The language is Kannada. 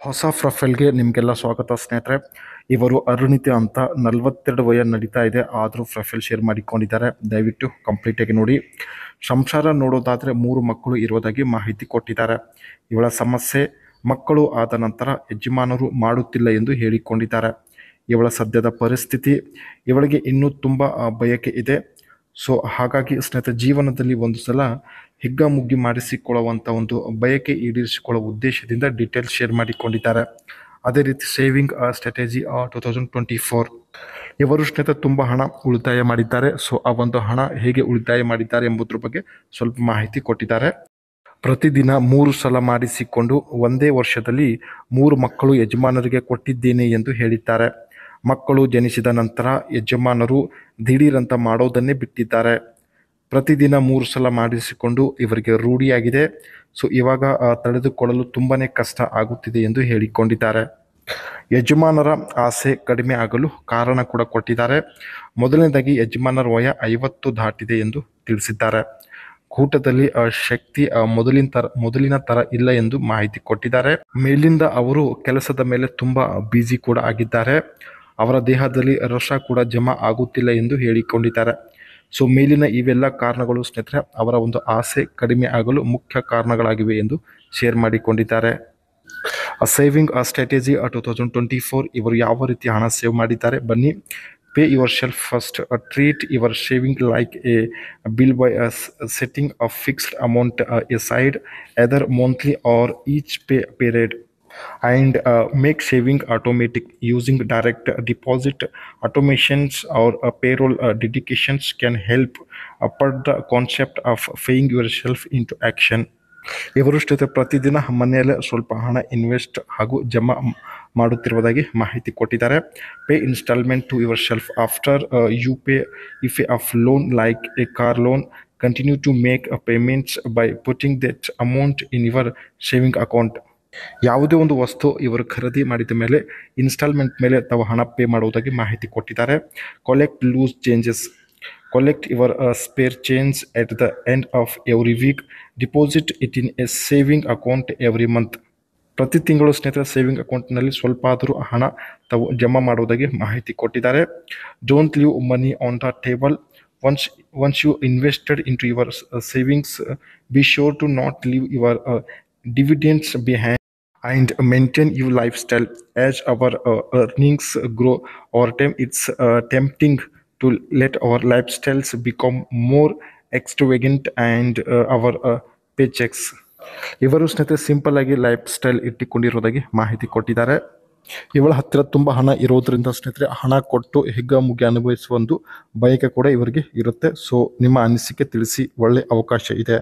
ಹೊಸ ಪ್ರೊಫೈಲ್ಗೆ ನಿಮಗೆಲ್ಲ ಸ್ವಾಗತ ಸ್ನೇಹಿತರೆ. ಇವರು ಅರುಣಿತೆ ಅಂತ 42 ವಯ ನಡೀತಾ ಇದೆ, ಆದರೂ ಪ್ರೊಫೈಲ್ ಶೇರ್ ಮಾಡಿಕೊಂಡಿದ್ದಾರೆ. ದಯವಿಟ್ಟು ಕಂಪ್ಲೀಟಾಗಿ ನೋಡಿ. ಸಂಸಾರ ನೋಡೋದಾದರೆ 3 ಮಕ್ಕಳು ಇರೋದಾಗಿ ಮಾಹಿತಿ ಕೊಟ್ಟಿದ್ದಾರೆ. ಇವಳ ಸಮಸ್ಯೆ ಮಕ್ಕಳು ಆದ ನಂತರ ಯಜಮಾನರು ಮಾಡುತ್ತಿಲ್ಲ ಎಂದು ಹೇಳಿಕೊಂಡಿದ್ದಾರೆ. ಇವಳ ಸದ್ಯದ ಪರಿಸ್ಥಿತಿ, ಇವಳಿಗೆ ಇನ್ನೂ ತುಂಬ ಬಯಕೆ ಇದೆ. ಸೊ ಹಾಗಾಗಿ ಸ್ನೇಹಿತರೆ, ಜೀವನದಲ್ಲಿ ಒಂದು ಸಲ ಹಿಗ್ಗಾಮುಗ್ಗಿ ಮಾಡಿಸಿಕೊಳ್ಳುವಂಥ ಒಂದು ಬಯಕೆ ಈಡೇರಿಸಿಕೊಳ್ಳುವ ಉದ್ದೇಶದಿಂದ ಡೀಟೇಲ್ಸ್ ಶೇರ್ ಮಾಡಿಕೊಂಡಿದ್ದಾರೆ. ಅದೇ ರೀತಿ ಸೇವಿಂಗ್ ಸ್ಟ್ರಾಟಜಿ 2024. ಇವರು ಸ್ನೇಹಿತರೆ ತುಂಬ ಹಣ ಉಳಿತಾಯ ಮಾಡಿದ್ದಾರೆ. ಸೊ ಆ ಒಂದು ಹಣ ಹೇಗೆ ಉಳಿತಾಯ ಮಾಡಿದ್ದಾರೆ ಎಂಬುದ್ರ ಬಗ್ಗೆ ಸ್ವಲ್ಪ ಮಾಹಿತಿ ಕೊಟ್ಟಿದ್ದಾರೆ. ಪ್ರತಿದಿನ 3 ಸಲ ಮಾಡಿಸಿಕೊಂಡು ಒಂದೇ ವರ್ಷದಲ್ಲಿ 3 ಮಕ್ಕಳು ಯಜಮಾನರಿಗೆ ಕೊಟ್ಟಿದ್ದೇನೆ ಎಂದು ಹೇಳಿದ್ದಾರೆ. ಮಕ್ಕಳು ಜನಿಸಿದ ನಂತರ ಯಜಮಾನರು ದಿಢೀರಂತ ಮಾಡೋದನ್ನೇ ಬಿಟ್ಟಿದ್ದಾರೆ. ಪ್ರತಿದಿನ 3 ಸಲ ಮಾಡಿಸಿಕೊಂಡು ಇವರಿಗೆ ರೂಢಿಯಾಗಿದೆ. ಸೊ ಇವಾಗ ತಡೆದುಕೊಳ್ಳಲು ತುಂಬಾ ಕಷ್ಟ ಆಗುತ್ತಿದೆ ಎಂದು ಹೇಳಿಕೊಂಡಿದ್ದಾರೆ. ಯಜಮಾನರ ಆಸೆ ಕಡಿಮೆ ಆಗಲು ಕಾರಣ ಕೂಡ ಕೊಟ್ಟಿದ್ದಾರೆ. ಮೊದಲನೇದಾಗಿ ಯಜಮಾನರ ವಯ 50 ದಾಟಿದೆ ಎಂದು ತಿಳಿಸಿದ್ದಾರೆ. ಕೂಟದಲ್ಲಿ ಶಕ್ತಿ ಮೊದಲಿನ ತರ ಇಲ್ಲ ಎಂದು ಮಾಹಿತಿ ಕೊಟ್ಟಿದ್ದಾರೆ. ಮೇಲಿಂದ ಅವರು ಕೆಲಸದ ಮೇಲೆ ತುಂಬಾ ಬ್ಯುಸಿ ಕೂಡ ಆಗಿದ್ದಾರೆ. ಅವರ ದೇಹದಲ್ಲಿ ರಸ ಕೂಡ ಜಮಾ ಆಗುತ್ತಿಲ್ಲ ಎಂದು ಹೇಳಿಕೊಂಡಿದ್ದಾರೆ. ಸೊ ಮೇಲಿನ ಇವೆಲ್ಲ ಕಾರಣಗಳು ಸ್ನೇಹಿತರೆ ಅವರ ಒಂದು ಆಸೆ ಕಡಿಮೆ ಆಗಲು ಮುಖ್ಯ ಕಾರಣಗಳಾಗಿವೆ ಎಂದು ಶೇರ್ ಮಾಡಿಕೊಂಡಿದ್ದಾರೆ. Saving strategy 2024. ಇವರು ಯಾವ ರೀತಿ ಹಣ ಸೇವ್ ಮಾಡಿದ್ದಾರೆ ಬನ್ನಿ. Pay your self first. Treat your saving like A bill by setting a fixed amount aside either monthly or each pay period. And make saving automatic using direct deposit automations or payroll dedications can help put the concept of paying yourself into action. ಇವರು ಪ್ರತಿದಿನ ಮನೆಯಲ್ಲೇ ಸ್ವಲ್ಪ ಹಣ ಇನ್ವೆಸ್ಟ್ ಹಾಗೂ ಜಮಾ ಮಾಡುತ್ತಿರುವುದಾಗಿ ಮಾಹಿತಿ ಕೊಟ್ಟಿದ್ದಾರೆ. Pay instalment to yourself after you pay if off loan like a car loan. Continue to make payments by putting that amount in your saving account. ಯಾವುದೇ ಒಂದು ವಸ್ತು ಇವರು ಖರೀದಿ ಮಾಡಿದ ಮೇಲೆ ಇನ್ಸ್ಟಾಲ್ಮೆಂಟ್ ಮೇಲೆ ತಾವು ಹಣ ಪೇ ಮಾಡುವುದಾಗಿ ಮಾಹಿತಿ ಕೊಟ್ಟಿದ್ದಾರೆ. Collect loose changes. Collect your spare change at the end of every week. Deposit it in a saving account every month. ಪ್ರತಿ ತಿಂಗಳು ಸ್ನೇಹಿತರೆ ಸೇವಿಂಗ್ ಅಕೌಂಟ್ನಲ್ಲಿ ಸ್ವಲ್ಪ ಆದರೂ ಹಣ ತಾವು ಜಮಾ ಮಾಡುವುದಾಗಿ ಮಾಹಿತಿ ಕೊಟ್ಟಿದ್ದಾರೆ. Don't leave money on the table. Once you invested into your savings, be sure to not leave your dividends behind and maintain your lifestyle. As our earnings grow over time, it's tempting to let our lifestyles become more extravagant and our paychecks. ಇವರು ಸ್ನೇಹಿತರೆ ಸಿಂಪಲ್ ಆಗಿ ಲೈಫ್ ಸ್ಟೈಲ್ ಇಟ್ಟುಕೊಂಡಿರೋದಾಗಿ ಮಾಹಿತಿ ಕೊಟ್ಟಿದ್ದಾರೆ. ಇವಳ ಹತ್ತಿರ ತುಂಬ ಹಣ ಇರೋದ್ರಿಂದ ಸ್ನೇಹಿತರೆ ಹಣ ಕೊಟ್ಟು ಹಿಗ್ಗಾಮುಗ್ಗಿ ಅನುಭವಿಸುವ ಒಂದು ಬಯಕೆ ಕೂಡ ಇವರಿಗೆ ಇರುತ್ತೆ. ಸೊ ನಿಮ್ಮ ಅನಿಸಿಕೆ ತಿಳಿಸಿ, ಒಳ್ಳೆ ಅವಕಾಶ ಇದೆ.